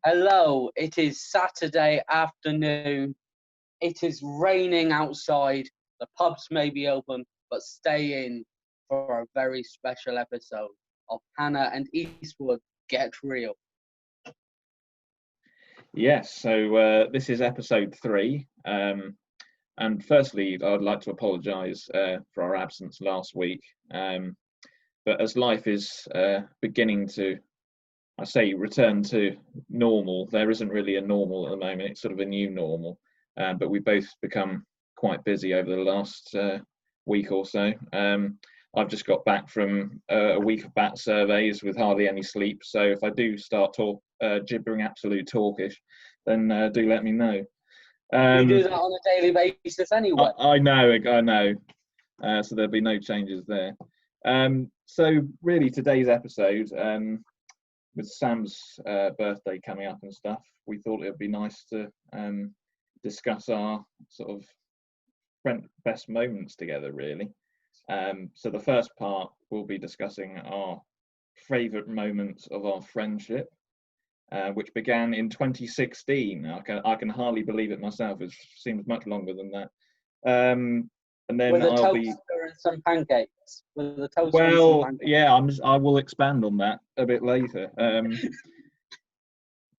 Hello, it is Saturday afternoon. It is raining outside. The pubs may be open, but stay in for a very special episode of Hanna and Eastwood Get Real. Yes, so this is episode 3. And firstly, I'd like to apologise for our absence last week. But as life is beginning to, I say, return to normal, there isn't really a normal at the moment. It's sort of a new normal. But we've both become quite busy over the last week or so. I've just got back from a week of bat surveys with hardly any sleep. So if I do start gibbering absolute talkish, then do let me know. We do that on a daily basis anyway. I know. So there'll be no changes there. So really today's episode, with Sam's birthday coming up and stuff, we thought it would be nice to discuss our sort of best moments together, really. So the first part we'll be discussing our favourite moments of our friendship, which began in 2016. I can hardly believe it myself. It seems much longer than that. And then with a I'll toaster and some pancakes. With a toaster well, and some pancakes. yeah, I will expand on that a bit later.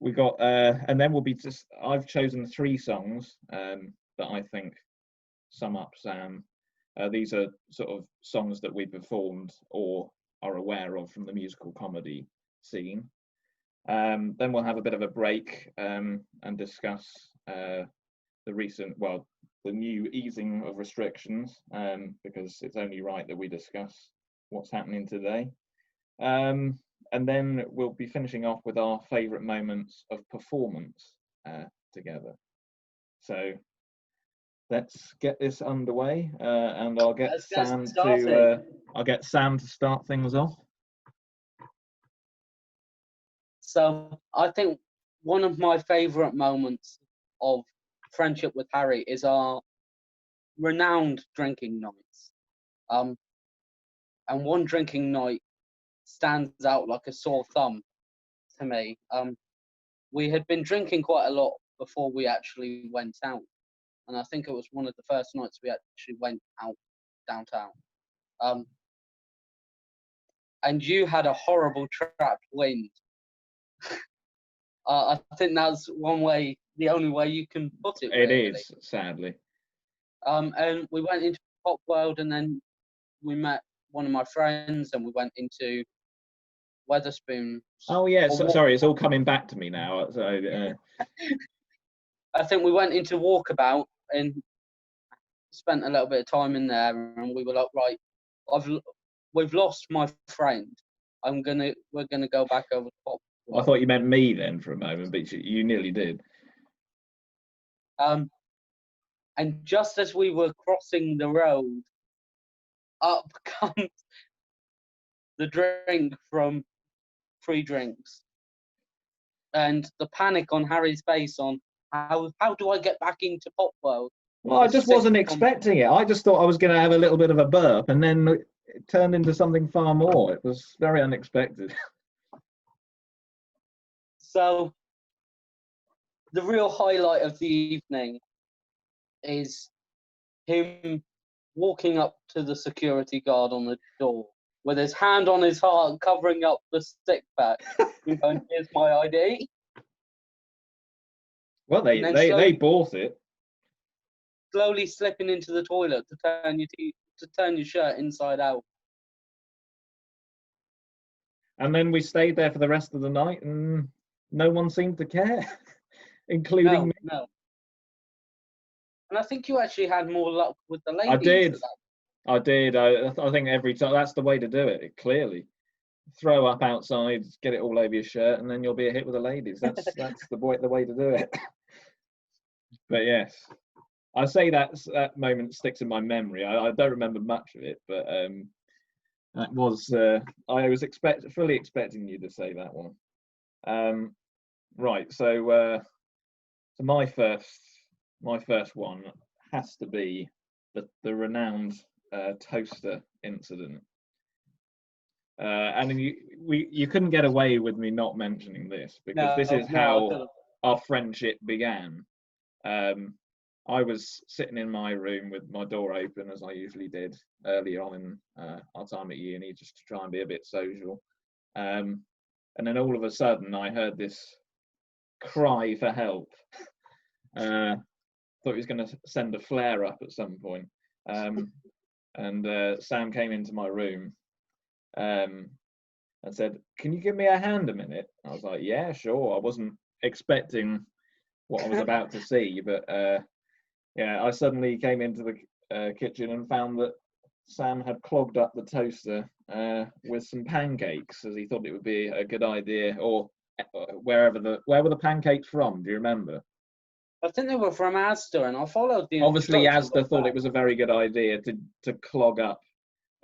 We got, and then we'll be I've chosen 3 songs that I think sum up Sam. These are sort of songs that we performed or are aware of from the musical comedy scene. Then we'll have a bit of a break and discuss the new easing of restrictions, because it's only right that we discuss what's happening today. And then we'll be finishing off with our favourite moments of performance together. So let's get this underway, and I'll get Sam to start things off. So I think one of my favourite moments of friendship with Harry is our renowned drinking nights. And one drinking night stands out like a sore thumb to me. We had been drinking quite a lot before we actually went out. And I think it was one of the first nights we actually went out downtown. And you had a horrible trapped wind. I think that's the only way you can put it. It really. is, sadly. And we went into Pop World, and then we met one of my friends, and we went into Weatherspoons. Oh yeah, sorry, it's all coming back to me now. So, I think we went into Walkabout and spent a little bit of time in there, and we were like, right, we've lost my friend. We're gonna go back over to Pop World. I thought you meant me then for a moment, but you nearly did. And just as we were crossing the road, up comes the drink from free drinks, and the panic on Harry's face on how do I get back into Pop World? Well, I just wasn't expecting it. I just thought I was going to have a little bit of a burp, and then it turned into something far more. It was very unexpected. So the real highlight of the evening is him walking up to the security guard on the door with his hand on his heart, covering up the stick pack. Going, here's my ID. Well, they bought it. Slowly slipping into the toilet to turn your shirt inside out. And then we stayed there for the rest of the night, and no one seemed to care, including me. No. And I think you actually had more luck with the ladies. I did. I think every time that's the way to do it. Clearly, throw up outside, get it all over your shirt, and then you'll be a hit with the ladies. That's the way to do it. But yes, I say that moment sticks in my memory. I don't remember much of it, but that was I was fully expecting you to say that one. Right, so my first one has to be the renowned toaster incident. And you couldn't get away with me not mentioning this, because this is No, I how couldn't. our friendship began. I was sitting in my room with my door open, as I usually did earlier on in our time at uni, just to try and be a bit social. And then all of a sudden, I heard this cry for help. Thought he was going to send a flare up at some point. And Sam came into my room and said, "Can you give me a hand a minute?" I was like, "Yeah, sure." I wasn't expecting what I was about to see, but yeah, I suddenly came into the kitchen and found that Sam had clogged up the toaster with some pancakes, as he thought it would be a good idea. Or where were the pancakes from? Do you remember? I think they were from Asda, and I followed the Obviously, instructions. Asda thought it was a very good idea to clog up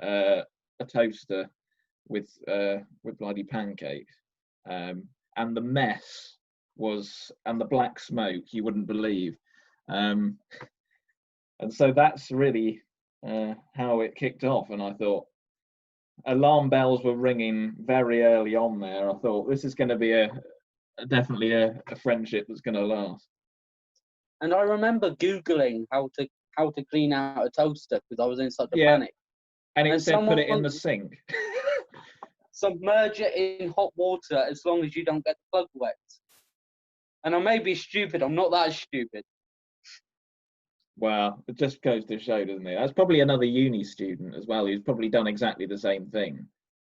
a toaster with bloody pancakes, and the mess was, and the black smoke you wouldn't believe, and so that's really how it kicked off. And I thought alarm bells were ringing very early on there. I thought this is going to be definitely a friendship that's going to last. And I remember Googling how to clean out a toaster because I was in such a panic. And it said put it in the sink. Submerge it in hot water as long as you don't get the plug wet. And I may be stupid, I'm not that stupid. Well, it just goes to show, doesn't it? That's probably another uni student as well, who's probably done exactly the same thing,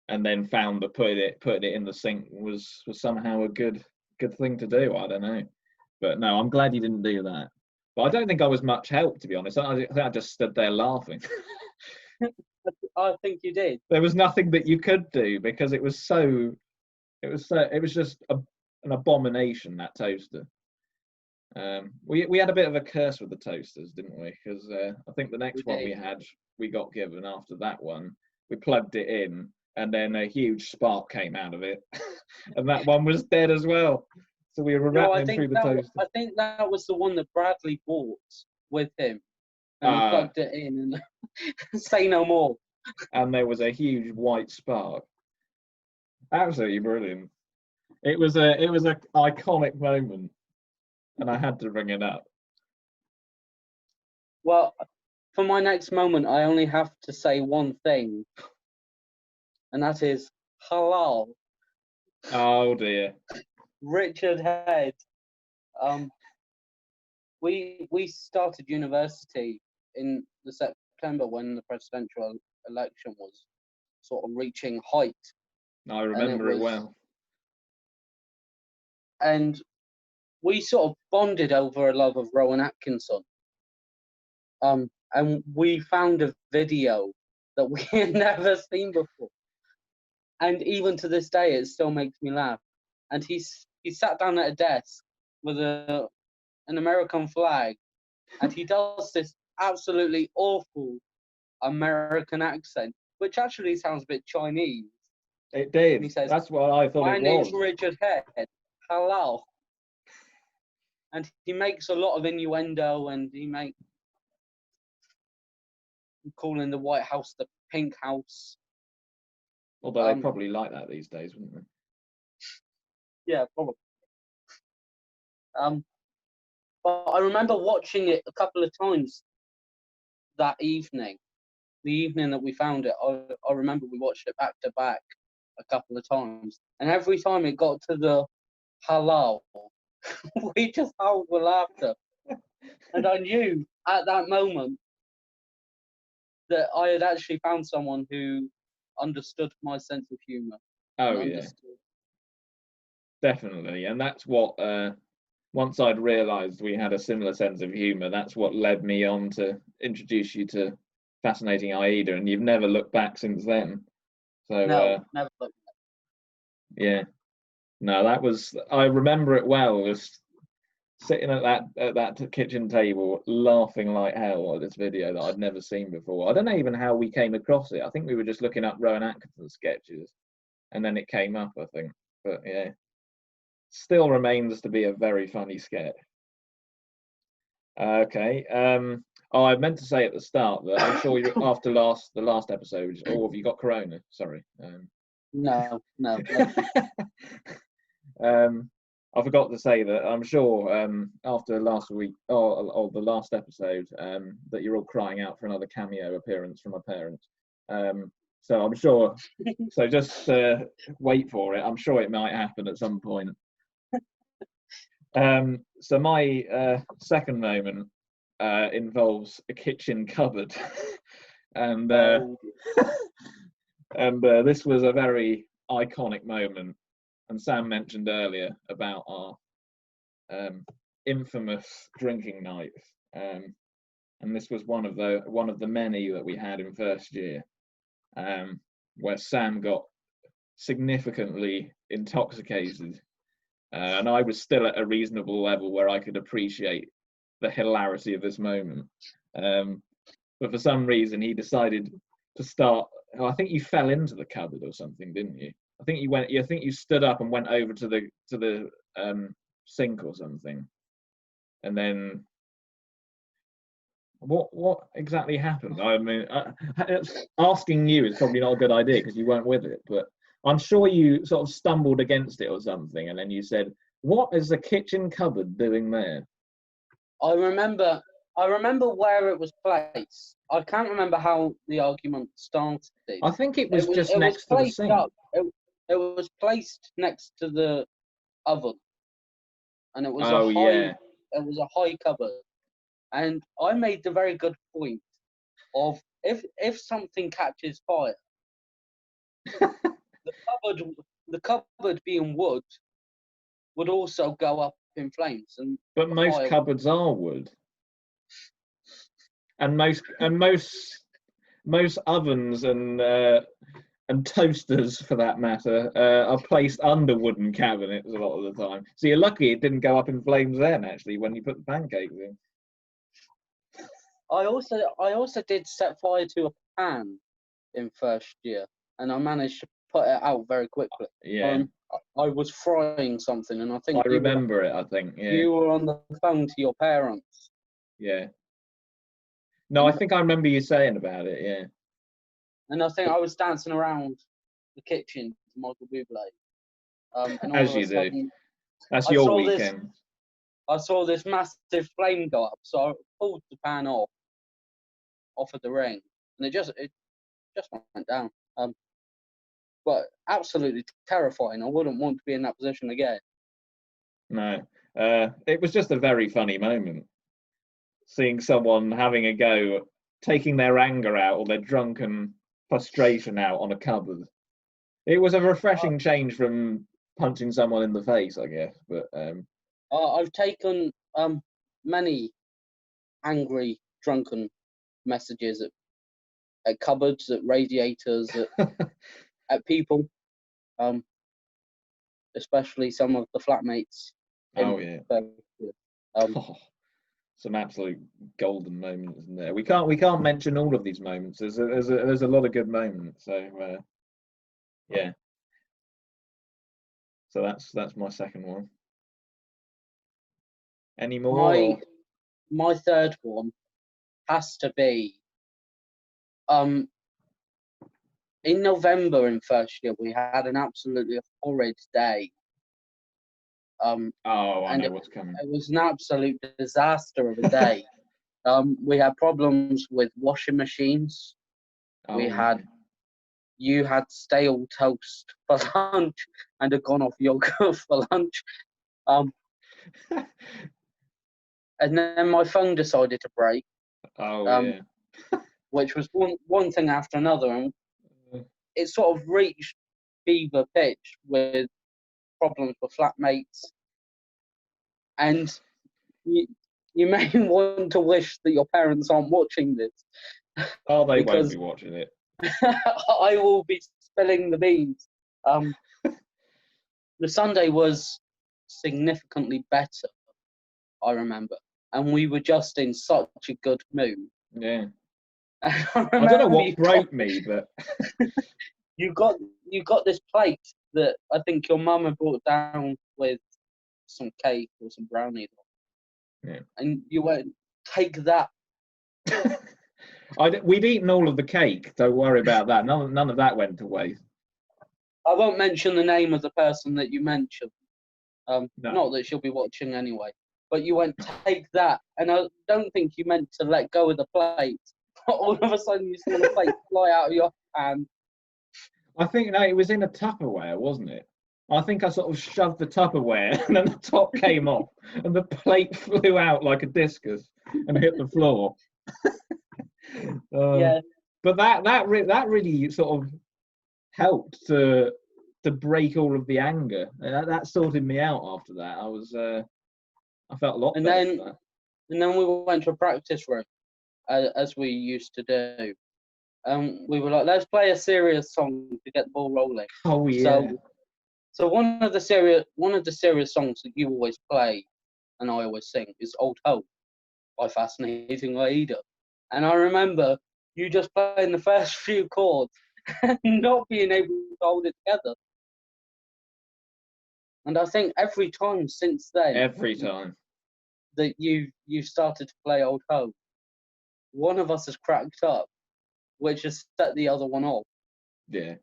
and then found that putting it in the sink was somehow a good thing to do. I don't know, but no, I'm glad you didn't do that. But I don't think I was much help, to be honest. I think I just stood there laughing. I think you did. There was nothing that you could do because it was just an abomination, that toaster. We had a bit of a curse with the toasters, didn't we? Because I think the next one we got given after that one, we plugged it in, and then a huge spark came out of it, and that one was dead as well. So we were rattling through the toaster. I think that was the one that Bradley bought with him, and he plugged it in, and say no more. And there was a huge white spark. Absolutely brilliant. It was an iconic moment, and I had to bring it up. Well, for my next moment, I only have to say one thing, and that is halal. Oh dear. Richard Head. We started university in the September when the presidential election was sort of reaching height. I remember it well. And we sort of bonded over a love of Rowan Atkinson. And we found a video that we had never seen before. And even to this day, it still makes me laugh. And he sat down at a desk with an American flag, and he does this absolutely awful American accent, which actually sounds a bit Chinese. It did. And he says, "That's what I thought it was. My name's Richard Head. Halal." And he makes a lot of innuendo, and he makes calling the White House the Pink House. Although they probably like that these days, wouldn't they? Yeah, probably. But I remember watching it a couple of times that evening. The evening that we found it, I remember we watched it back to back a couple of times. And every time it got to the halal, we just howled with laughter. And I knew at that moment that I had actually found someone who understood my sense of humour. Oh, yeah. Definitely. And that's what, once I'd realised we had a similar sense of humour, that's what led me on to introduce you to Fascinating Aida, and you've never looked back since then. So, no, never looked back. Yeah. No, that was, I remember it well, just sitting at that kitchen table laughing like hell at this video that I'd never seen before. I don't know even how we came across it. I think we were just looking up Rowan Atkinson sketches, and then it came up, I think. But yeah, still remains to be a very funny sketch. Okay. Oh, I meant to say at the start that I'm sure you after the last episode. Oh, have you got corona? Sorry. No. I forgot to say that I'm sure after last week or the last episode that you're all crying out for another cameo appearance from my parents. So I'm sure. So just wait for it. I'm sure it might happen at some point. So my second moment involves a kitchen cupboard, and this was a very iconic moment. And Sam mentioned earlier about our infamous drinking night, and this was one of the many that we had in first year, where Sam got significantly intoxicated, and I was still at a reasonable level where I could appreciate the hilarity of this moment. But for some reason, he decided to start. Oh, I think you fell into the cupboard or something, didn't you? I think you went. I think you stood up and went over to the sink or something, and then what exactly happened? I mean, asking you is probably not a good idea because you weren't with it, but I'm sure you sort of stumbled against it or something, and then you said, "What is the kitchen cupboard doing there?" I remember where it was placed. I can't remember how the argument started. I think it was just next to the sink. It was placed next to the oven, and it was yeah. It was a high cupboard, and I made the very good point of if something catches fire, the cupboard being wood would also go up in flames. But most cupboards are wood, and most ovens and toasters, for that matter, are placed under wooden cabinets a lot of the time. So you're lucky it didn't go up in flames then, actually, when you put the pancakes in. I also did set fire to a pan in first year, and I managed to put it out very quickly. Yeah. I was frying something, and I think I remember it. I think you were on the phone to your parents. Yeah. No, I think I remember you saying about it. Yeah. And I think I was dancing around the kitchen to Michael Bublé. And As you do. That's your weekend. I saw this massive flame go up, so I pulled the pan off of the ring, and it just went down. But absolutely terrifying. I wouldn't want to be in that position again. No, it was just a very funny moment, seeing someone having a go, taking their anger out or their drunken frustration out on a cupboard. It was a refreshing change from punching someone in the face, I guess. But I've taken many angry, drunken messages at cupboards, at radiators, at people, especially some of the flatmates. Oh yeah. Some absolute golden moments in there. We can't mention all of these moments. There's a lot of good moments. So yeah. So that's my second one. Any more? My third one has to be in November in first year we had an absolutely horrid day. I know what's coming. It was an absolute disaster of a day. We had problems with washing machines. You had stale toast for lunch and a gone off yogurt for lunch. And then my phone decided to break. Which was one thing after another, and it sort of reached fever pitch with problems with flatmates. And you may want to wish that your parents aren't watching this. Oh, they won't be watching it. I will be spilling the beans. The Sunday was significantly better, I remember, and we were just in such a good mood. Yeah. I don't know what broke me, but you got this plate that I think your mum had brought down with some cake or some brownies. Yeah. And you went, take that. We'd eaten all of the cake. Don't worry about that. None of that went to waste. I won't mention the name of the person that you mentioned. No. Not that she'll be watching anyway. But you went, take that, and I don't think you meant to let go of the plate. All of a sudden, you saw the plate fly out of your hand. I think no, it was in a Tupperware, wasn't it? I think I sort of shoved the Tupperware, and then the top came off, and the plate flew out like a discus and hit the floor. Yeah. But that really sort of helped to break all of the anger. That sorted me out after that. I felt a lot better for that. And then we went to a practice room, as we used to do. We were like, let's play a serious song to get the ball rolling. Oh yeah. So one of the serious songs that you always play, and I always sing, is "Old Hope" by Fascinating Aida. And I remember you just playing the first few chords and not being able to hold it together. And I think every time since then, that you started to play "Old Hope," one of us has cracked up, which has set the other one off. Yeah.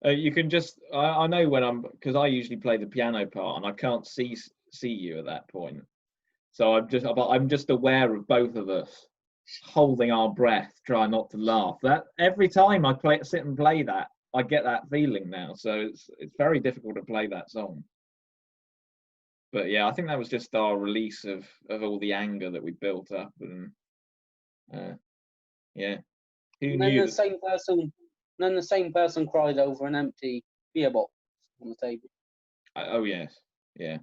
You can just I know when because I usually play the piano part and I can't see you at that point, so I'm just aware of both of us holding our breath, trying not to laugh. That every time I sit and play that, I get that feeling now. So it's very difficult to play that song. But yeah, I think that was just our release of all the anger that we built up, and yeah, who knew? Then the same person cried over an empty beer box on the table. Oh yes, yeah.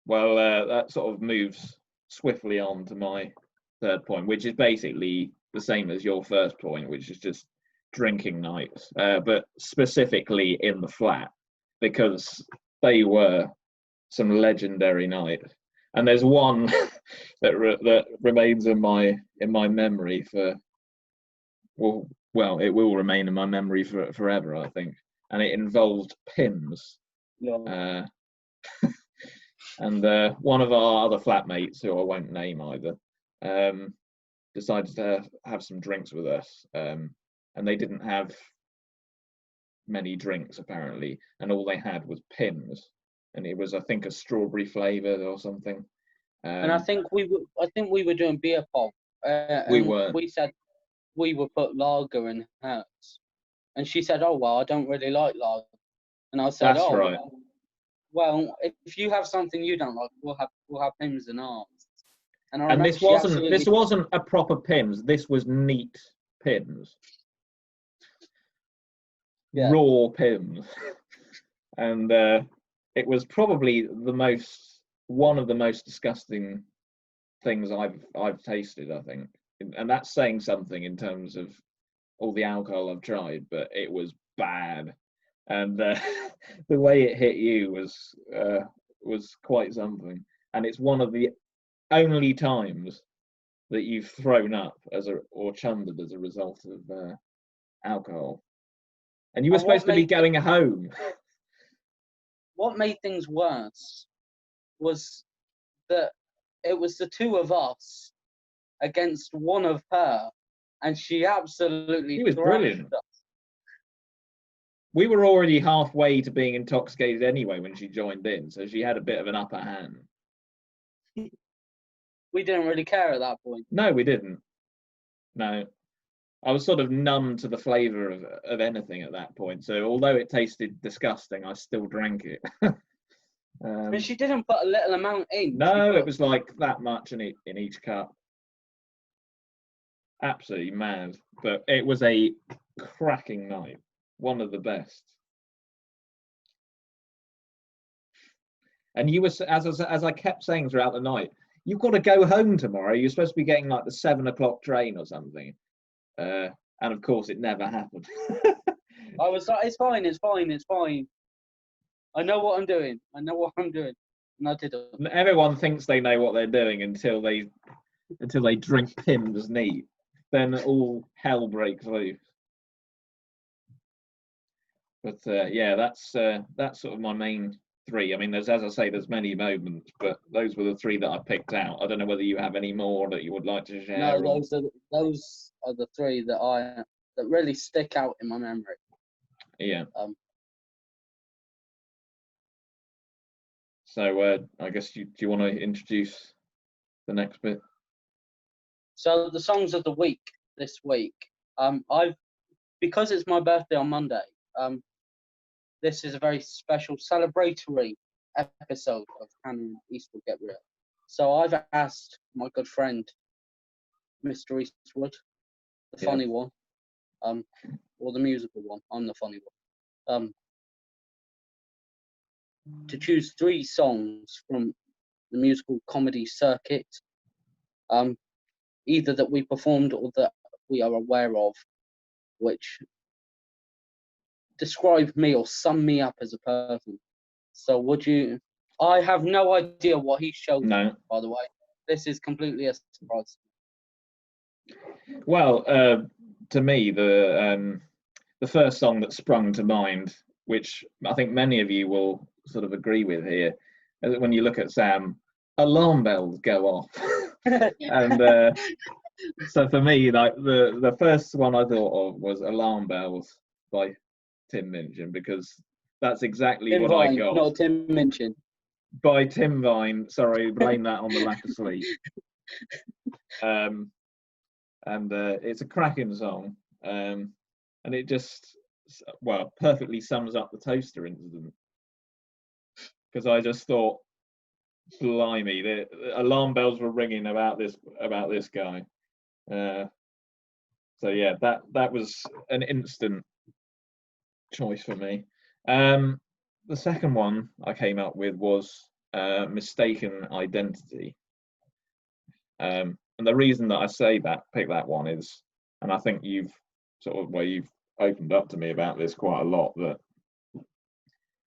Well, that sort of moves swiftly on to my third point, which is basically the same as your first point, which is just drinking nights, but specifically in the flat, because they were some legendary nights. And there's one that remains in my memory for well, it will remain in my memory forever, I think. And it involved Pims. Yeah. And one of our other flatmates, who I won't name either, decided to have some drinks with us. And they didn't have many drinks, apparently. And all they had was Pims. And it was, I think, a strawberry flavoured or something. And I think we were doing beer pong. We were. We said we would put lager in hers, and she said, "Oh well, I don't really like lager." And I said, "That's right. Well, if you have something you don't like, we'll have Pims in ours." And this wasn't a proper Pims. This was neat Pims. Yeah. Raw Pims. And it was probably one of the most disgusting things I've tasted, I think. And that's saying something in terms of all the alcohol I've tried, but it was bad. And the way it hit you was quite something. And it's one of the only times that you've thrown up or chundered as a result of alcohol. And you were supposed to be going home. What made things worse was that it was the two of us against one of her, and she absolutely was brilliant. Us. We were already halfway to being intoxicated anyway when she joined in, so she had a bit of an upper hand. We didn't really care at that point. No, we didn't. No. I was sort of numb to the flavour of anything at that point, so although it tasted disgusting, I still drank it. And she didn't put a little amount in. No, it was like that much in each cup. Absolutely mad. But it was a cracking night. One of the best. And you were, as I kept saying throughout the night, you've got to go home tomorrow. You're supposed to be getting like the 7 o'clock train or something. And of course, it never happened. I was like, it's fine. I know what I'm doing. And I didn't. Everyone thinks they know what they're doing until they drink Pims neat. Then all hell breaks loose. But yeah, that's sort of my main three. I mean, as I say, there's many moments, but those were the three that I picked out. I don't know whether you have any more that you would like to share. No, those are the three that really stick out in my memory. Yeah. So I guess do you want to introduce the next bit? So the songs of the week this week, because it's my birthday on Monday, this is a very special celebratory episode of Hanna and Eastwood Get Real. So I've asked my good friend, Mr. Eastwood, the funny one, or the musical one, I'm the funny one, to choose 3 songs from the musical comedy circuit, either that we performed or that we are aware of, which describe me or sum me up as a person. So would you? I have no idea what he showed No. me, by the way. This is completely a surprise. Well, to me, the first song that sprung to mind, which I think many of you will sort of agree with here, is when you look at Sam, alarm bells go off. And so for me, like the first one I thought of was Alarm Bells by Tim Minchin, because that's exactly Tim what Vine, I got. not Tim Minchin. By Tim Vine, sorry, blame that on the lack of sleep. And it's a cracking song, and it just, well, perfectly sums up the toaster incident, because I just thought, blimey, the alarm bells were ringing about this guy. So yeah, that was an instant choice for me. The second one I came up with was Mistaken Identity. And the reason that I say that, pick that one is, and I think you've opened up to me about this quite a lot, that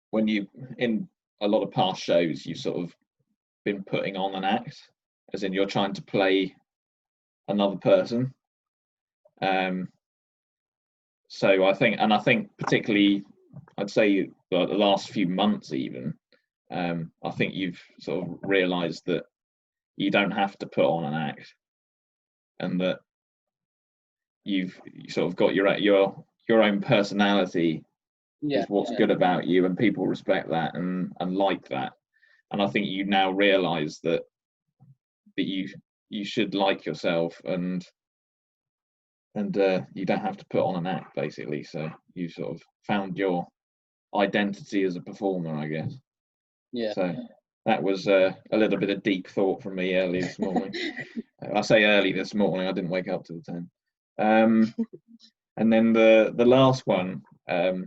when you, in a lot of past shows, you've sort of been putting on an act, as in you're trying to play another person. So I think particularly, I'd say the last few months even, I think you've sort of realised that you don't have to put on an act, and that you sort of got your own personality is what's good about you, and people respect that and like that. And I think you now realise that you should like yourself, and you don't have to put on an act, basically. So you sort of found your identity as a performer, I guess. Yeah. So that was a little bit of deep thought from me early this morning. I say early this morning, I didn't wake up till 10. And then the last one I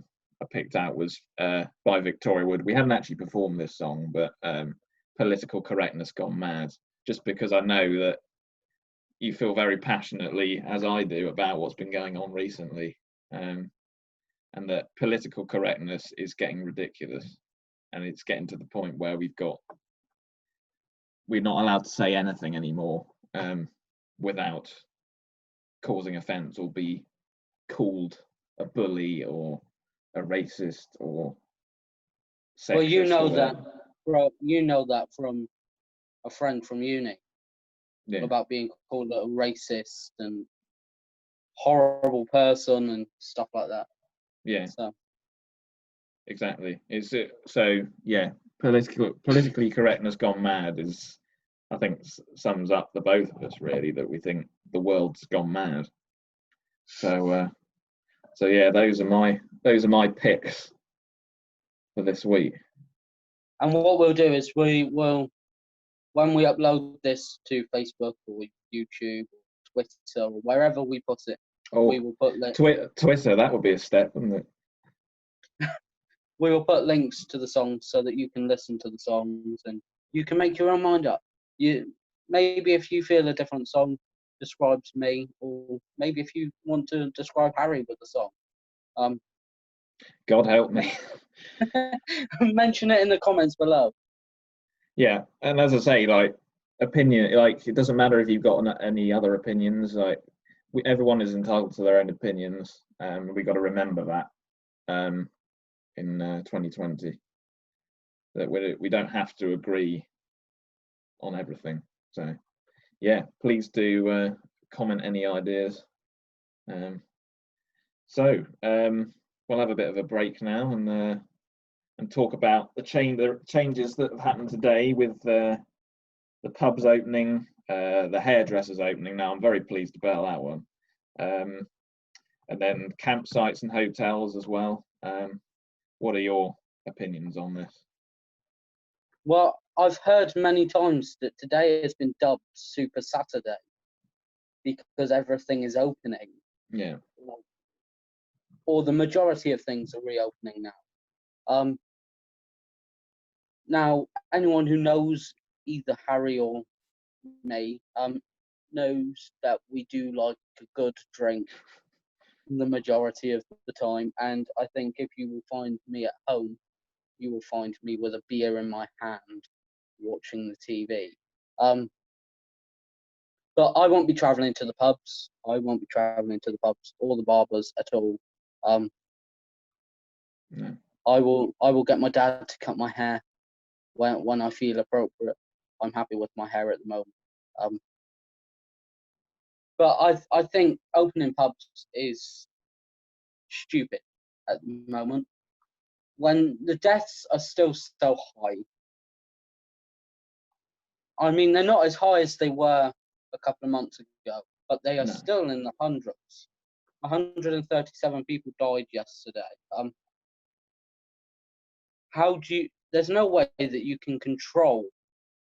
picked out was by Victoria Wood. We haven't actually performed this song, but Political Correctness Gone Mad, just because I know that you feel very passionately, as I do, about what's been going on recently, and that political correctness is getting ridiculous, and it's getting to the point where we're not allowed to say anything anymore without causing offence or be called a bully or a racist or sexist. Well, you know that, bro. You know that from a friend from uni, about being called a racist and horrible person and stuff like that. Yeah. So. Exactly. So yeah, politically correctness gone mad is, I think, sums up the both of us really, that we think the world's gone mad. So yeah, those are my picks for this week. And what we'll do is we will, when we upload this to Facebook or YouTube or Twitter or wherever we put it, we will put Twitter. That would be a step, wouldn't it? We will put links to the songs so that you can listen to the songs and you can make your own mind up. Maybe if you feel a different song describes me, or maybe if you want to describe Harry with the song, God help me. mention it in the comments below. Yeah, and as I say, like, opinion, like, it doesn't matter if you've got any other opinions. Like, everyone is entitled to their own opinions, and we got to remember that in 2020, that we don't have to agree on everything. So yeah, please do comment any ideas. So we'll have a bit of a break now, and and talk about the changes that have happened today with the pubs opening, the hairdressers opening. Now I'm very pleased about that one, and then campsites and hotels as well. What are your opinions on this? Well, I've heard many times that today has been dubbed Super Saturday because everything is opening. Yeah. Or the majority of things are reopening now. Now, anyone who knows either Harry or me knows that we do like a good drink the majority of the time, and I think if you will find me at home, you will find me with a beer in my hand watching the TV. But I won't be travelling to the pubs. I won't be travelling to the pubs or the barbers at all. No. I will get my dad to cut my hair when I feel appropriate. I'm happy with my hair at the moment. But I think opening pubs is stupid at the moment. When the deaths are still so high, I mean, they're not as high as they were a couple of months ago, but they are still in the hundreds. 137 people died yesterday. There's no way that you can control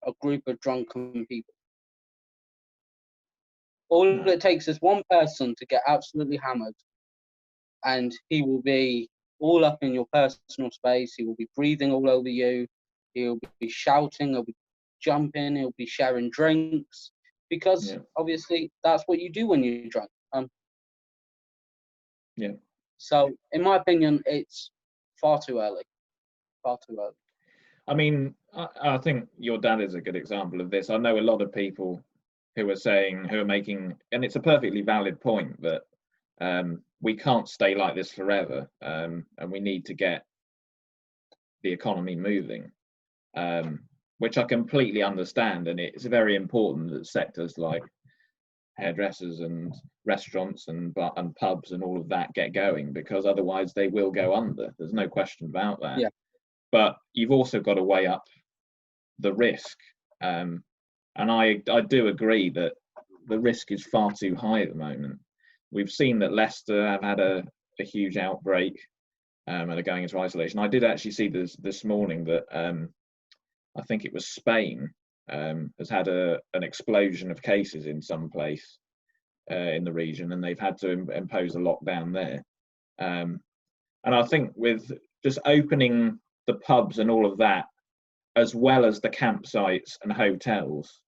a group of drunken people. All it takes is one person to get absolutely hammered, and he will be all up in your personal space. He will be breathing all over you. He'll be shouting. He'll be jumping. He'll be sharing drinks, because obviously that's what you do when you're drunk. So, in my opinion, it's far too early. Far too early. I mean, I think your dad is a good example of this. I know a lot of people who are making, and it's a perfectly valid point, that we can't stay like this forever, and we need to get the economy moving, which I completely understand. And it's very important that sectors like hairdressers and restaurants and pubs and all of that get going, because otherwise they will go under. There's no question about that. Yeah. But you've also got to weigh up the risk, and I do agree that the risk is far too high at the moment. We've seen that Leicester have had a huge outbreak, and are going into isolation. I did actually see this morning that I think it was Spain has had an explosion of cases in some place in the region, and they've had to impose a lockdown there. And I think with just opening the pubs and all of that, as well as the campsites and hotels,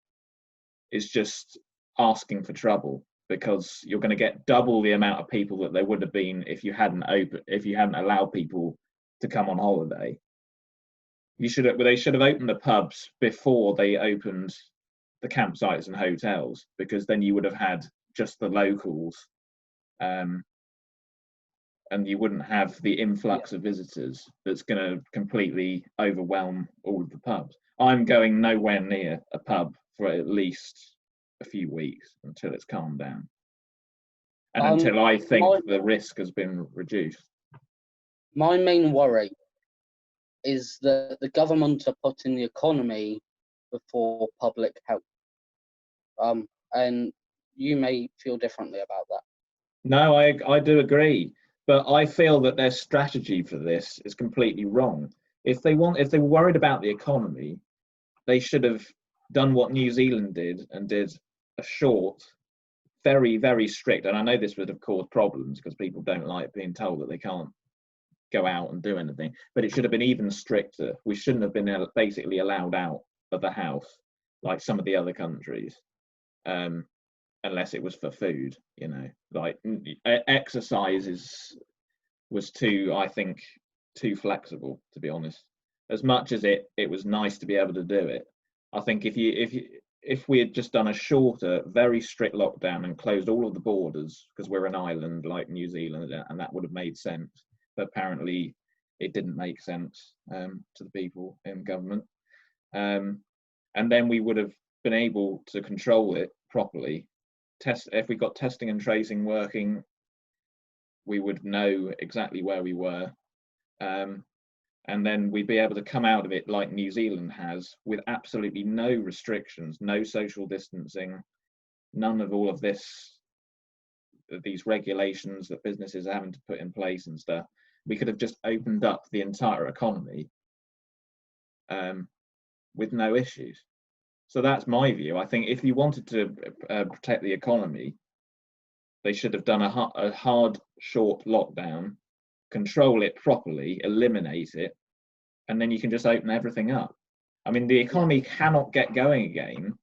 is just asking for trouble, because you're going to get double the amount of people that there would have been if you hadn't allowed people to come on holiday. They should have opened the pubs before they opened the campsites and hotels, because then you would have had just the locals, and you wouldn't have the influx of visitors that's going to completely overwhelm all of the pubs. I'm going nowhere near a pub for at least a few weeks until it's calmed down, and until I think the risk has been reduced. My main worry is that the government are putting the economy before public health. And you may feel differently about that. No, I do agree, but I feel that their strategy for this is completely wrong. If they were worried about the economy, they should have done what New Zealand did, and did a short, very, very strict, and I know this would have caused problems because people don't like being told that they can't go out and do anything, but it should have been even stricter. We shouldn't have been basically allowed out of the house like some of the other countries, unless it was for food. Like exercise was I think too flexible, to be honest. As much as it was nice to be able to do it, I think if we had just done a shorter, very strict lockdown and closed all of the borders, because we're an island like New Zealand, and that would have made sense. But apparently it didn't make sense to the people in government. And then we would have been able to control it properly. If we got testing and tracing working, we would know exactly where we were. And and then we'd be able to come out of it like New Zealand has, with absolutely no restrictions, no social distancing, none of all of these regulations that businesses are having to put in place and stuff. We could have just opened up the entire economy with no issues. So that's my view. I think if you wanted to protect the economy, they should have done a hard, short lockdown, control it properly, eliminate it, and then you can just open everything up. I mean, the economy cannot get going again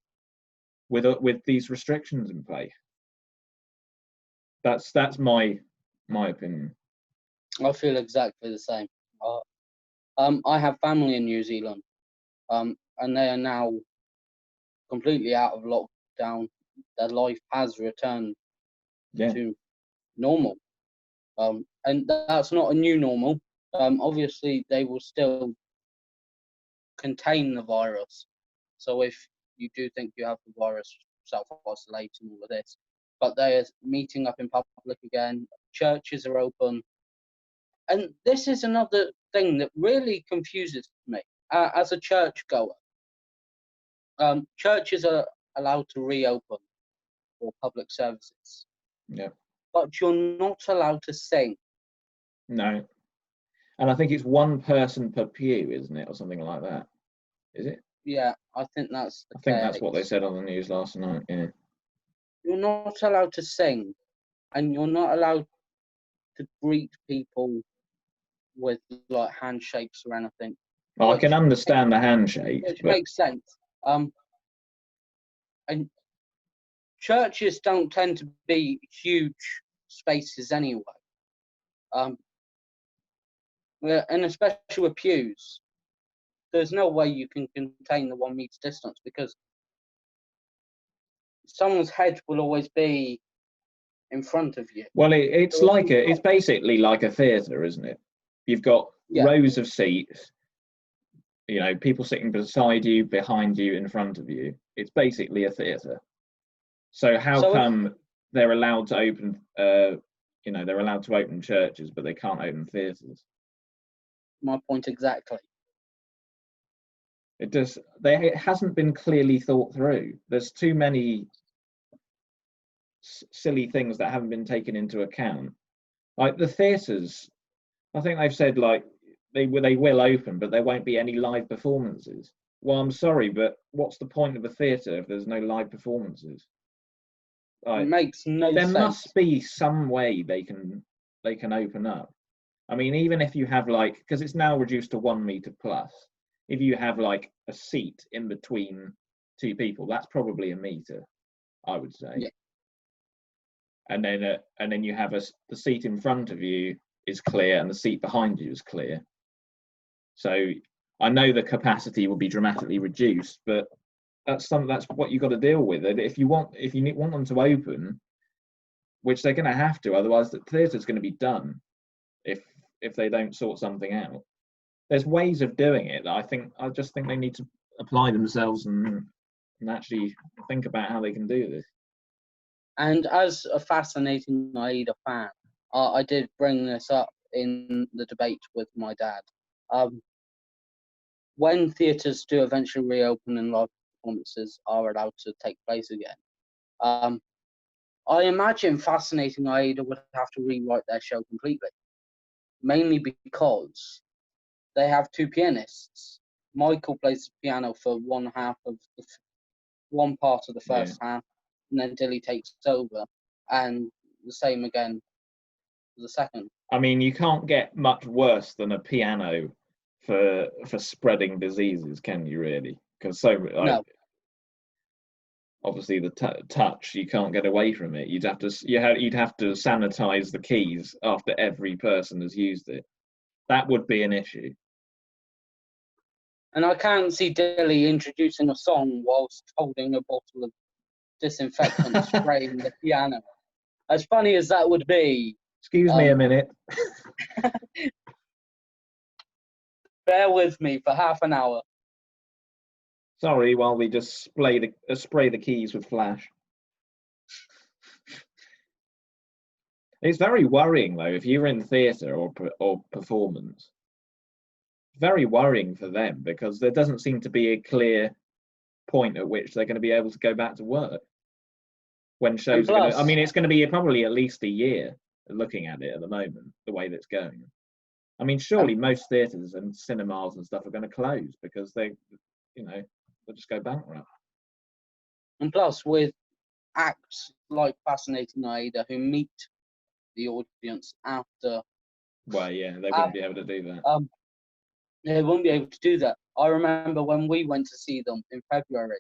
with these restrictions in place. That's my opinion. I feel exactly the same. I have family in New Zealand, and they are now completely out of lockdown. Their life has returned to normal, and that's not a new normal. Obviously, they will still contain the virus. So if you do think you have the virus, self-isolate and all of this, but they are meeting up in public again. Churches are open, and this is another thing that really confuses me as a churchgoer. Churches are allowed to reopen for public services, but you're not allowed to sing. No, and I think it's one person per pew, isn't it, or something like that? Is it? Yeah, I think that's the I think case. that's what they said on the news last night. Yeah. You're not allowed to sing, and you're not allowed to greet people with like handshakes or anything. Well, I can understand the handshake, which but makes sense. And churches don't tend to be huge spaces anyway. And especially with pews, there's no way you can contain the 1 meter distance because someone's head will always be in front of you. Well, it's basically like a theatre, isn't it? You've got rows of seats, you know, people sitting beside you, behind you, in front of you. It's basically a theatre. So how come they're allowed to open, they're allowed to open churches, but they can't open theatres? My point exactly. It hasn't been clearly thought through. There's too many silly things that haven't been taken into account. Like the theatres, I think they've said like they will open, but there won't be any live performances. Well, I'm sorry, but what's the point of a theatre if there's no live performances? It makes no sense. There must be some way they can open up. I mean, even if you have like, because it's now reduced to 1 meter plus, if you have like a seat in between two people, that's probably a meter, I would say. Yeah. And then you have the seat in front of you is clear and the seat behind you is clear. So I know the capacity will be dramatically reduced, but that's what you've got to deal with. If you want them to open, which they're going to have to, otherwise the theatre's going to be done if they don't sort something out. There's ways of doing it that I just think they need to apply themselves and actually think about how they can do this. And as a fascinating Aida fan, I did bring this up in the debate with my dad. When theatres do eventually reopen and live performances are allowed to take place again, I imagine Fascinating Aida would have to rewrite their show completely, mainly because they have two pianists. Michael plays the piano for one part of the first half, and then Dilly takes over, and the same again for the second. I mean, you can't get much worse than a piano for spreading diseases, can you really? Because No. Obviously the touch, you can't get away from it. You'd have to sanitize the keys after every person has used it. That would be an issue. And I can't see Dilly introducing a song whilst holding a bottle of disinfectant spraying the piano. As funny as that would be. Excuse me a minute. Bear with me for half an hour. Sorry, while we just spray the keys with flash. It's very worrying though if you're in theatre or performance very worrying for them, because there doesn't seem to be a clear point at which they're going to be able to go back to work when And shows are going to. I plus, mean, it's going to be probably at least a year looking at it at the moment, the way that's going. I mean, surely and, most theatres and cinemas and stuff are going to close because they'll just go bankrupt. and plus, with acts like Fascinating Aida who meet the audience after, Well, yeah, they wouldn't be able to do that. they won't be able to do that. I remember when we went to see them in February,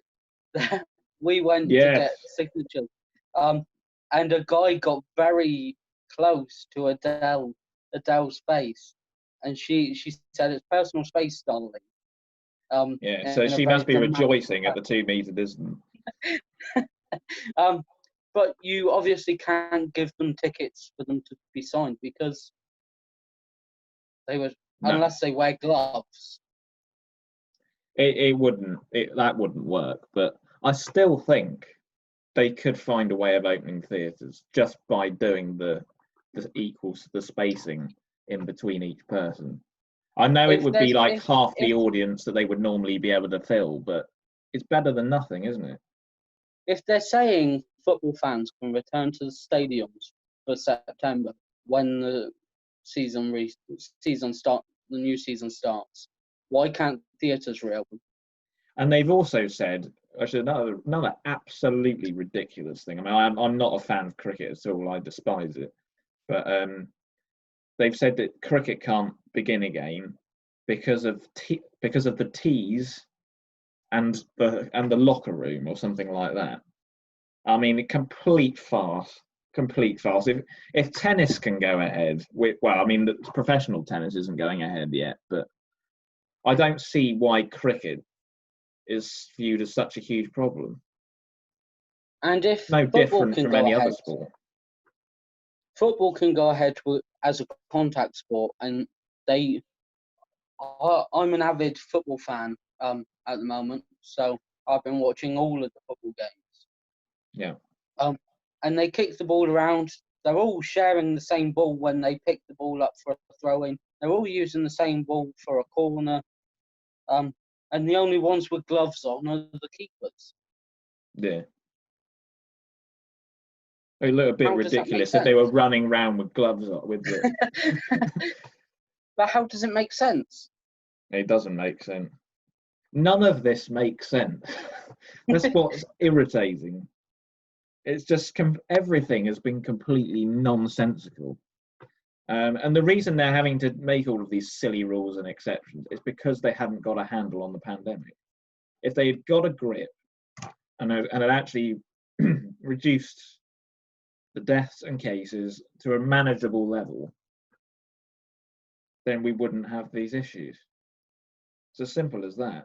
we went to Yes. get signatures, and a guy got very close to Adele's face, and she said, "It's personal space, darling." Yeah, so in a she very must be dramatic rejoicing at way. the 2-metre distance. But you obviously can't give them tickets for them to be signed because they would, No, unless they wear gloves. it wouldn't. That wouldn't work. But I still think they could find a way of opening theatres just by doing the equals the spacing in between each person. I know it If would be there's like half if the audience that they would normally be able to fill, but it's better than nothing, isn't it? if they're saying football fans can return to the stadiums for September when the the new season starts, why can't theatres reopen? And they've also said, actually, another absolutely ridiculous thing. I mean, I'm not a fan of cricket at all. I despise it. But they've said that cricket can't begin again because of the teas and the locker room or something like that. I mean, complete farce. Complete farce. If tennis can go ahead, well, I mean, the professional tennis isn't going ahead yet, but I don't see why cricket is viewed as such a huge problem. And if No football different can from go any ahead, other sport. football can go ahead as a contact sport, and I'm an avid football fan at the moment, so I've been watching all of the football games. Yeah. And they kick the ball around. They're all sharing the same ball when they pick the ball up for a throw-in. They're all using the same ball for a corner. And the only ones with gloves on are the keepers. Yeah. It looked a bit How does that make ridiculous if they sense? were running around with gloves on with the. But how does it make sense? It doesn't make sense. None of this makes sense. That's what's irritating. It's just everything has been completely nonsensical. And the reason they're having to make all of these silly rules and exceptions is because they haven't got a handle on the pandemic. If they had got a grip and had actually reduced the deaths and cases to a manageable level, then we wouldn't have these issues. It's as simple as that.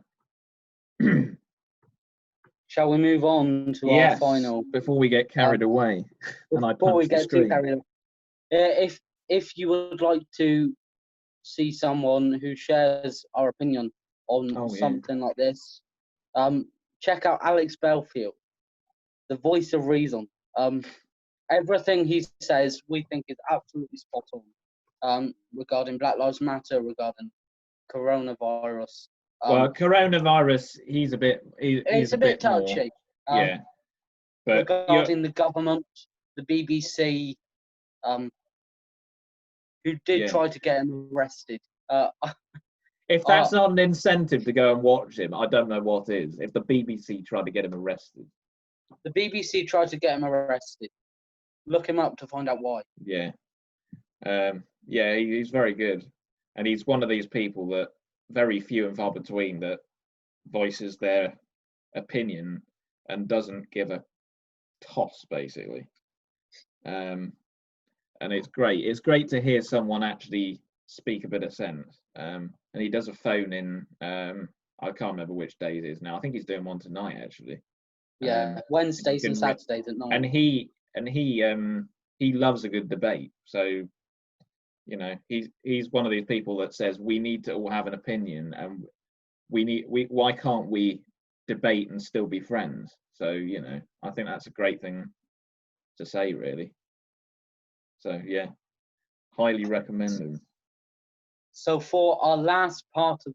Shall we move on to our Yes, final? before we get carried away and I Before we punch the get too screen. carried away, if you would like to see someone who shares our opinion on something like this, check out Alex Belfield, the voice of reason. Everything he says, we think is absolutely spot on. Regarding Black Lives Matter, regarding coronavirus. Well, coronavirus, he's a bit. It's a bit touchy. More, yeah, but regarding the government, the BBC, who did try to get him arrested. If that's not an incentive to go and watch him, I don't know what is. If the BBC tried to get him arrested. The BBC tried to get him arrested. Look him up to find out why. Yeah. Yeah, he's very good. And he's one of these people that very few and far between that voices their opinion and doesn't give a toss, basically. And it's great. It's great to hear someone actually speak a bit of sense. And he does a phone in. I can't remember which day it is now. I think he's doing one tonight, actually. Yeah, Wednesdays and Saturdays at night. And he loves a good debate. So, you know, he's one of these people that says we need to all have an opinion, and why can't we debate and still be friends? So, you know, I think that's a great thing to say, really. So yeah, highly recommend him. So for our last part of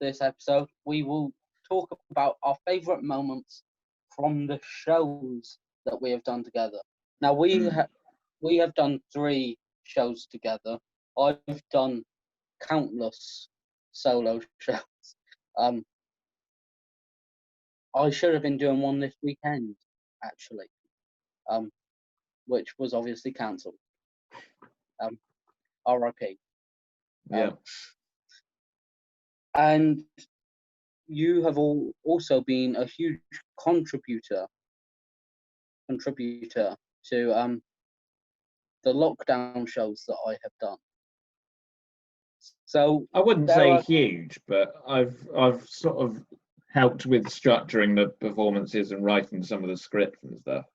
this episode, we will talk about our favourite moments from the shows that we have done together. Now we have done 3 shows together. I've done countless solo shows. I should have been doing one this weekend, actually, which was obviously cancelled. RIP. Yeah. And you have also been a huge contributor to the lockdown shows that I have done. So I wouldn't say huge, but I've sort of helped with structuring the performances and writing some of the scripts and stuff.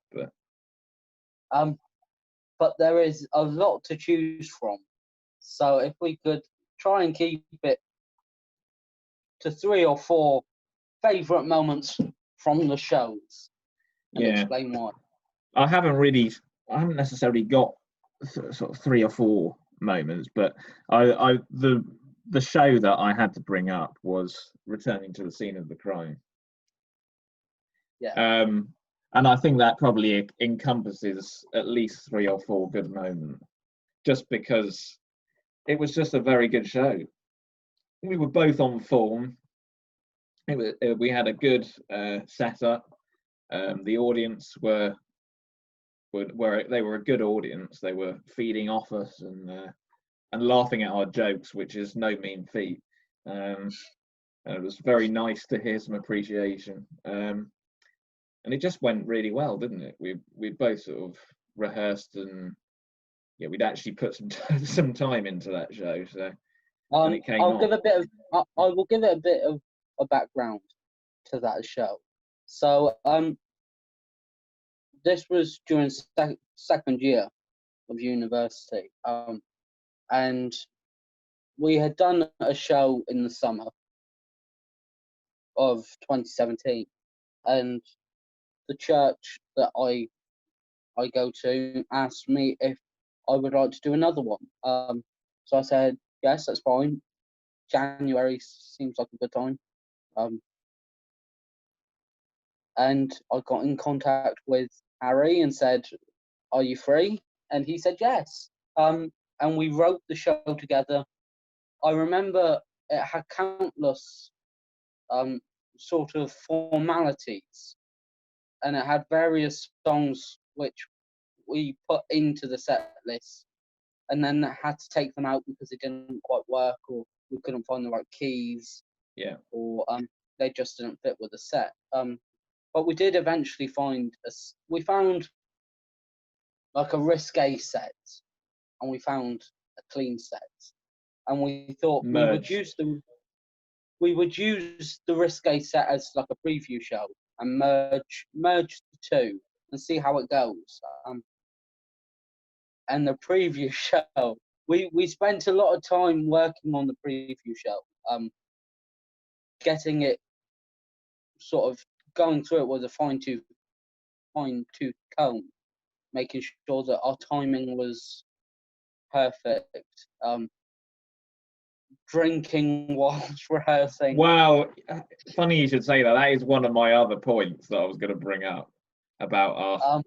But there is a lot to choose from. So if we could try and keep it to 3 or 4 favourite moments from the shows and explain why. I haven't necessarily got sort of 3 or 4 moments, but the show that I had to bring up was returning to the scene of the crime. Yeah. And I think that probably encompasses at least 3 or 4 good moments, just because it was just a very good show. We were both on form. We had a good setup. The audience were they were a good audience. They were feeding off us and laughing at our jokes, which is no mean feat. And it was very nice to hear some appreciation. And it just went really well, didn't it? We both sort of rehearsed, and we'd actually put some time into that show. So and it came I will give it a bit of a background to that show. So this was during second year of university, and we had done a show in the summer of 2017, and the church that I go to asked me if I would like to do another one. So I said, yes, that's fine. January seems like a good time. And I got in contact with Harry and said, are you free? And he said yes. And we wrote the show together. I remember it had countless sort of formalities, and it had various songs which we put into the set list, and then had to take them out because it didn't quite work, or we couldn't find the right keys, or they just didn't fit with the set. But we did eventually found like a risque set, and we found a clean set, and we thought we would use the risque set as like a preview show and merge the 2 and see how it goes. And the preview show, we spent a lot of time working on the preview show, getting it sort of going through it with a fine-tooth comb, making sure that our timing was perfect. Drinking whilst rehearsing. Well, funny you should say that. That is one of my other points that I was going to bring up about our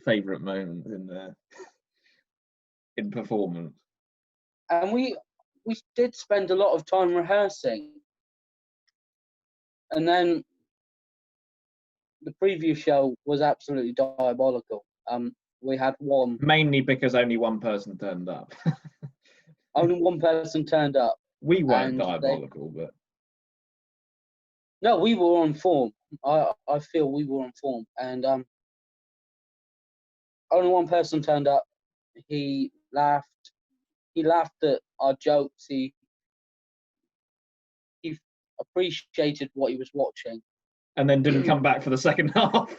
favourite moments in performance. And we did spend a lot of time rehearsing, and then the preview show was absolutely diabolical. We had one. Mainly because only one person turned up. Only one person turned up. We weren't diabolical, but no, we were on form. I feel we were on form, and only one person turned up. He laughed at our jokes. He appreciated what he was watching, and then didn't come back for the second half.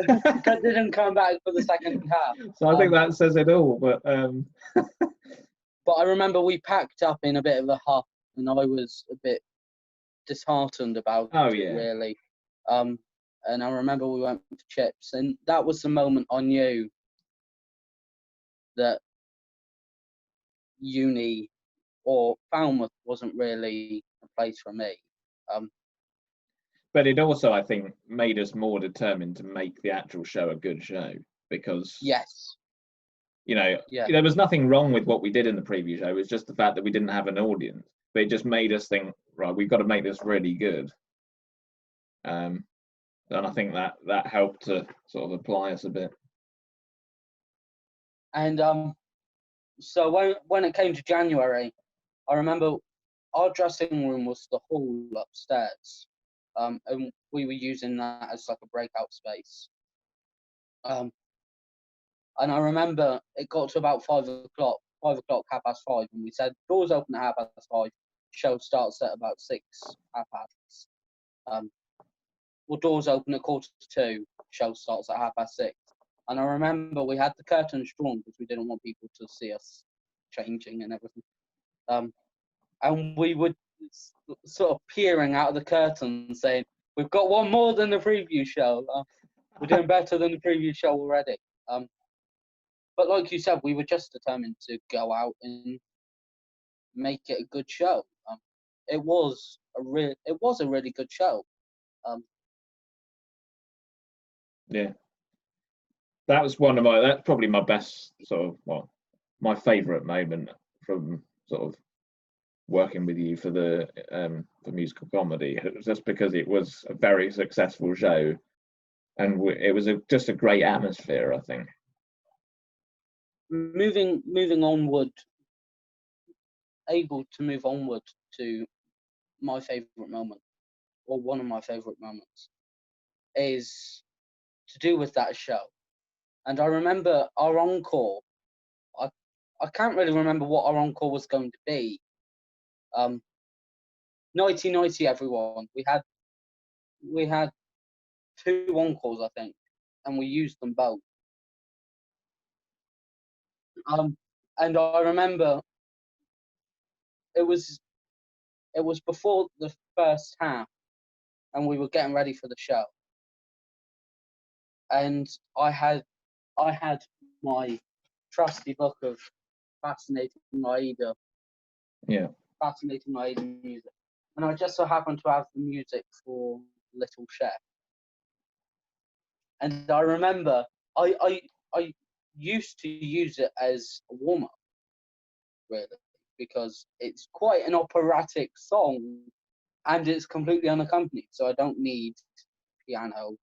Didn't come back for the second half. So I think that says it all. But but I remember we packed up in a bit of a huff, and I was a bit disheartened about it, really. And I remember we went for chips, and that was the moment I knew that uni or Falmouth wasn't really a place for me. But it also, I think, made us more determined to make the actual show a good show, because Yes. Yeah. Yeah. There was nothing wrong with what we did in the preview show. It was just the fact that we didn't have an audience. But it just made us think, right, we've got to make this really good. And I think that helped to sort of apply us a bit. And so when it came to January, I remember our dressing room was the hall upstairs, and we were using that as like a breakout space. And I remember it got to about 5:00, 5:00, 5:30, and we said doors open at 5:30. Show starts at about 6, 5:30. Well, doors open at 1:45. Show starts at 6:30. And I remember we had the curtains drawn because we didn't want people to see us changing and everything. And we would sort of peering out of the curtain saying, "We've got one more than the preview show. We're doing better than the preview show already." But like you said, we were just determined to go out and make it a good show. It was a really good show. Yeah, that's probably my best my favourite moment from sort of working with you for the musical comedy. It was just because it was a very successful show, and it was just a great atmosphere, I think. Moving onward, able to move onward to my favourite moment, or one of my favourite moments, is to do with that show. And I remember our encore. I can't really remember what our encore was going to be. 1990, everyone. We had 2 encores, I think, and we used them both. And I remember it was before the first half, and we were getting ready for the show. And I had my trusty book of Fascinating Aida. Yeah. Fascinating Aida music, and I just so happened to have the music for Little Chef. And I remember I used to use it as a warm up, really, because it's quite an operatic song, and it's completely unaccompanied, so I don't need piano.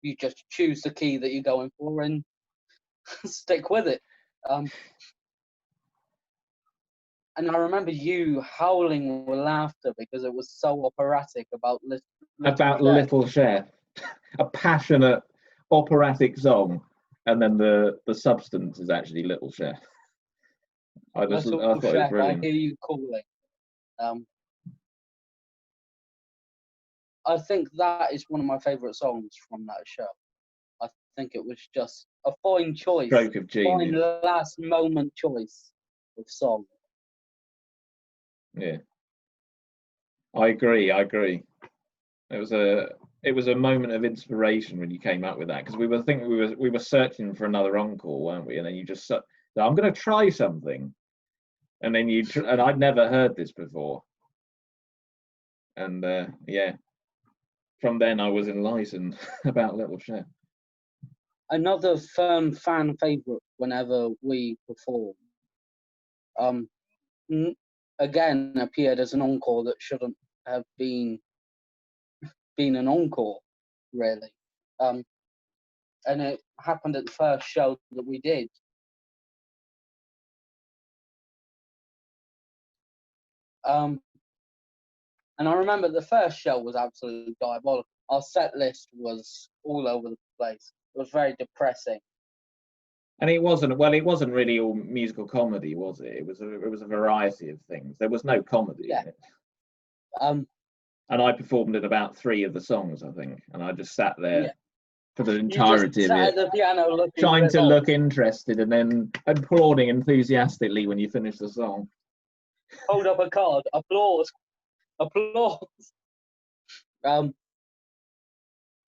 You just choose the key that you're going for and stick with it. And I remember you howling with laughter because it was so operatic about Little Chef, a passionate operatic song, and then the substance is actually Little Chef. I thought it was brilliant. I hear you calling. I think that is one of my favourite songs from that show. I think it was just a fine choice, stroke of genius, fine last moment choice of song. Yeah, I agree. It was a moment of inspiration when you came up with that, because we were searching for another encore, weren't we? And then you just said, "I'm going to try something," and then and I'd never heard this before, and from then I was enlightened about Little Chef. Another firm fan favourite whenever we perform. Again, appeared as an encore that shouldn't have been an encore, really. And it happened at the first show that we did. And I remember the first show was absolutely diabolical. Our set list was all over the place. It was very depressing. And it wasn't really all musical comedy, was it? It was a variety of things. There was no comedy in it. And I performed in about 3 of the songs, I think, and I just sat there for the entirety of it, at the piano trying to look interested, and then applauding enthusiastically when you finish the song. Hold up a card, applause.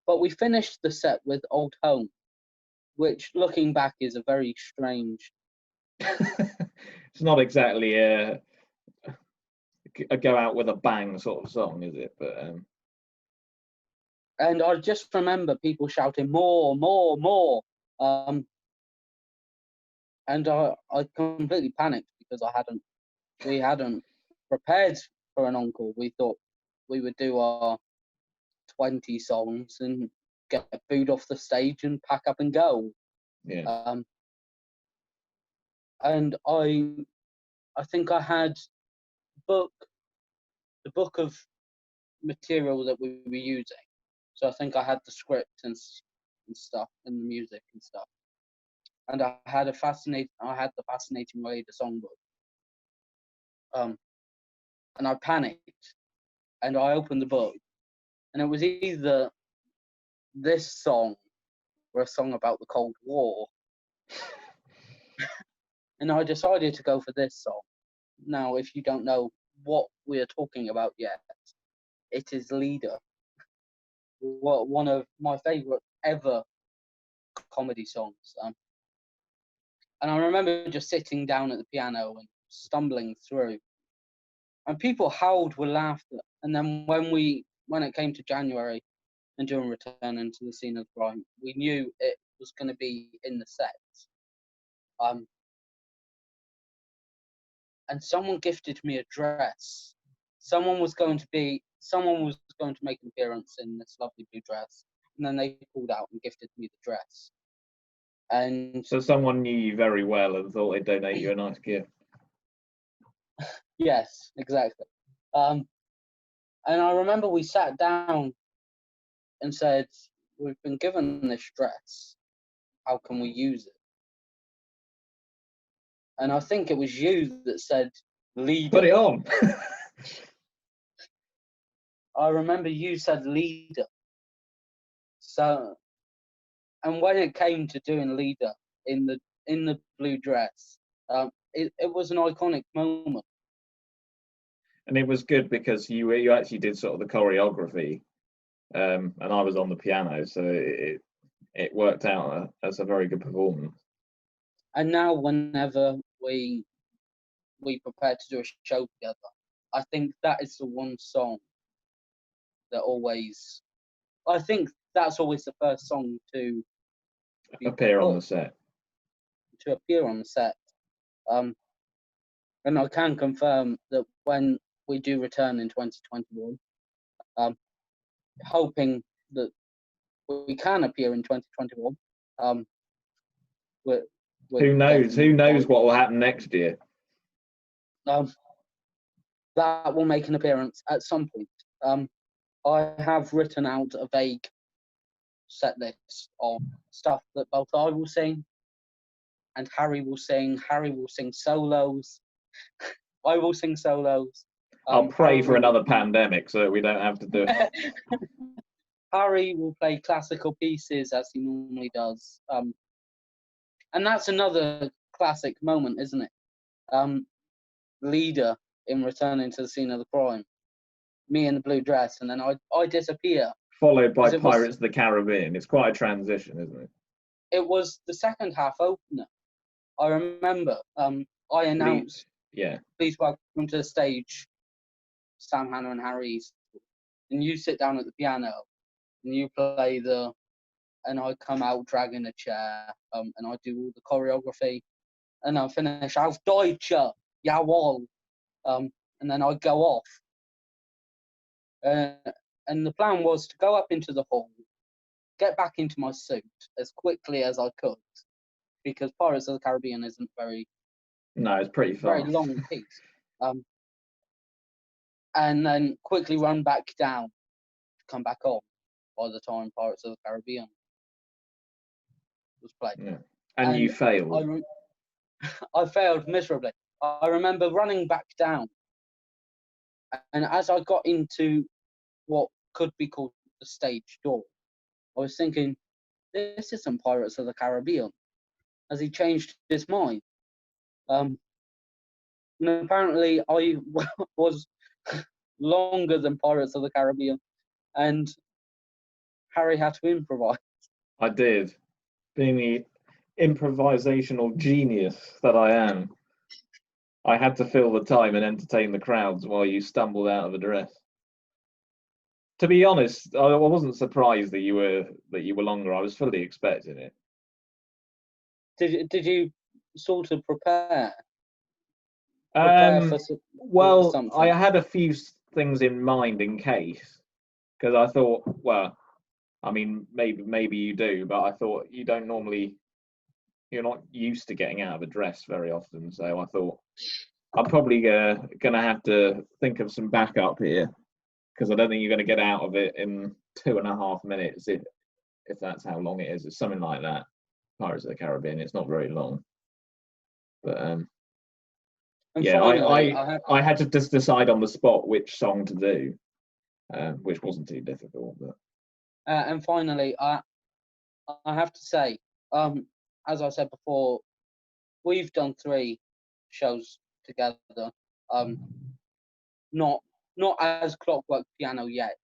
But we finished the set with Old Home, which, looking back, is a very strange. It's not exactly a go out with a bang sort of song, is it? But and I just remember people shouting more, more, more. And I completely panicked because we hadn't prepared for an encore. We thought we would do our 20 songs and get booed off the stage and pack up and go. yeah. And I think I had the book of material that we were using. So I think I had the script and stuff and the music and stuff. And I had the fascinating Aida songbook. And I panicked and I opened the book and it was either this song or a song about the Cold War. And I decided to go for this song. Now, if you don't know what we are talking about yet, it is Leader. One of my favourite ever comedy songs. And I remember just sitting down at the piano and stumbling through. And people howled with laughter. And then when it came to January and during returning to the scene of the crime, we knew it was going to be in the set. And someone gifted me a dress. Someone was going to make an appearance in this lovely blue dress, and then they pulled out and gifted me the dress. And so someone knew you very well and thought they'd donate you a nice gift. Yes, exactly. And I remember we sat down and said, "We've been given this dress. How can we use it?" And I think it was you that said, "Leader." Put it on. I remember you said Leader. So, and when it came to doing Leader in the blue dress, it was an iconic moment. And it was good because you actually did sort of the choreography, and I was on the piano, so it worked out as a very good performance. And now, whenever we prepare to do a show together, I think that is the one song that always. I think that's always the first song to appear on the set. To appear on the set, and I can confirm that when we do return in 2021, hoping that we can appear in 2021. Who knows? Who knows what will happen next year? That will make an appearance at some point. I have written out a vague set list of stuff that both I will sing and Harry will sing. Harry will sing solos. I will sing solos. I'll pray for another pandemic so that we don't have to do it. Harry will play classical pieces as he normally does. And that's another classic moment, isn't it? Leader in returning to the scene of the crime. Me in the blue dress, and then I disappear. Followed by Pirates of the Caribbean. It's quite a transition, isn't it? It was the second half opener. I remember I announced, please welcome to the stage Sam, Hanna and Harry Eastwood. And you sit down at the piano and you play and I come out dragging a chair, and I do all the choreography, and I finish Auf Deutsche, jawohl, and then I go off. And the plan was to go up into the hall, get back into my suit as quickly as I could, because Pirates of the Caribbean isn't very. No, it's pretty fast. Very long piece. And then quickly run back down to come back on by the time Pirates of the Caribbean was played. Yeah. And you failed. I failed miserably. I remember running back down, and as I got into what could be called the stage door, I was thinking, this isn't Pirates of the Caribbean. Has he changed his mind? And apparently I was longer than Pirates of the Caribbean, and Harry had to improvise. I did, being the improvisational genius that I am. I had to fill the time and entertain the crowds while you stumbled out of a dress. To be honest, I wasn't surprised that you were longer. I was fully expecting it. Did you sort of prepare Um, for well, something? I had a few things in mind in case, because I thought, well, I mean, maybe you do, but I thought you're not used to getting out of a dress very often. So I thought I'm probably gonna have to think of some backup here, because I don't think you're gonna get out of it in 2.5 minutes if that's how long it is. It's something like that. Pirates of the Caribbean. It's not very long, but And yeah, finally, I had to just decide on the spot which song to do, which wasn't too difficult. But and finally, I have to say, as I said before, we've done 3 shows together. Not as Clockwork Piano yet,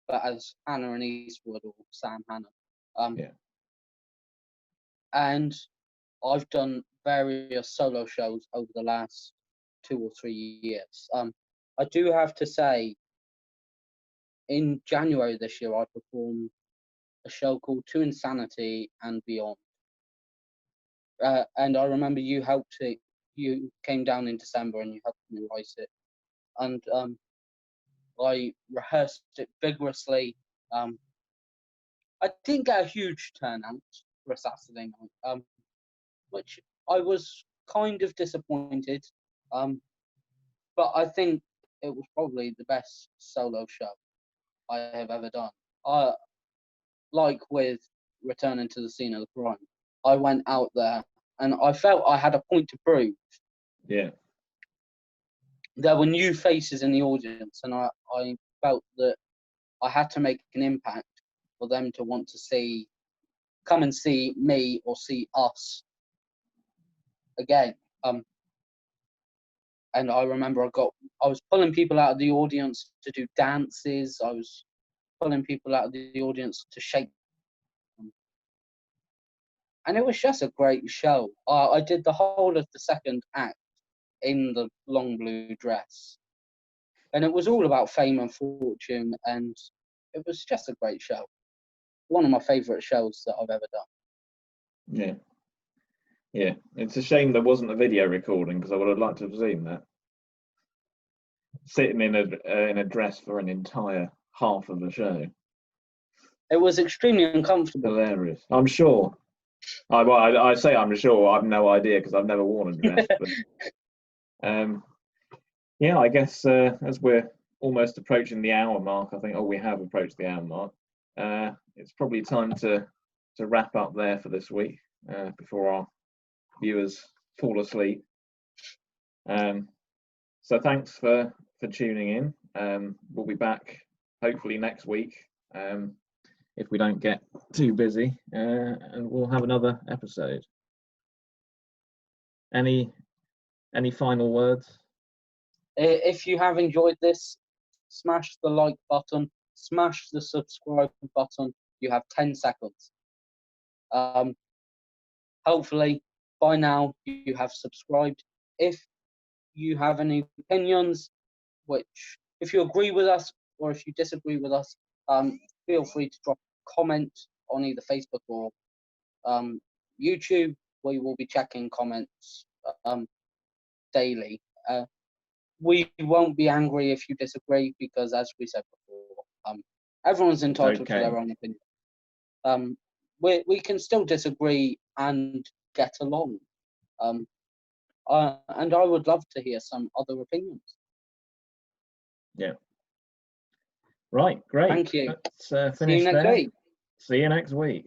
but as Hanna and Eastwood or Sam Hanna. Yeah. And I've done various solo shows over the last 2 or 3 years. I do have to say, in January this year, I performed a show called To Insanity and Beyond. And I remember you helped it. You came down in December and you helped me write it. And I rehearsed it vigorously. I didn't get a huge turnout for a Saturday night, which I was kind of disappointed. But I think it was probably the best solo show I have ever done. Like with Returning to the Scene of the Crime, I went out there and I felt I had a point to prove. Yeah. There were new faces in the audience, and I felt that I had to make an impact for them to want to come and see me or see us again. And I remember I was pulling people out of the audience to do dances. I was pulling people out of the audience to shake them. And it was just a great show. I did the whole of the second act in the long blue dress. And it was all about fame and fortune, and it was just a great show. One of my favourite shows that I've ever done. Yeah. Yeah. It's a shame there wasn't a video recording, because I would have liked to have seen that. Sitting in a dress for an entire half of the show. It was extremely uncomfortable. Hilarious. I'm sure. I say I'm sure. I've no idea because I've never worn a dress. But, yeah, I guess as we're almost approaching the hour mark, I think. Oh, we have approached the hour mark. It's probably time to wrap up there for this week before our viewers fall asleep. So thanks for tuning in. We'll be back hopefully next week. If we don't get too busy, and we'll have another episode. Any final words? If you have enjoyed this, smash the like button, smash the subscribe button. You have 10 seconds. Hopefully, by now, you have subscribed. If you have any opinions, if you agree with us or if you disagree with us, feel free to drop a comment on either Facebook or YouTube. We will be checking comments daily. We won't be angry if you disagree, because as we said before, everyone's entitled to their own opinion. We can still disagree and get along. And I would love to hear some other opinions. Yeah. Right, great. Thank you. Let's finish See you next there. week. See you next week.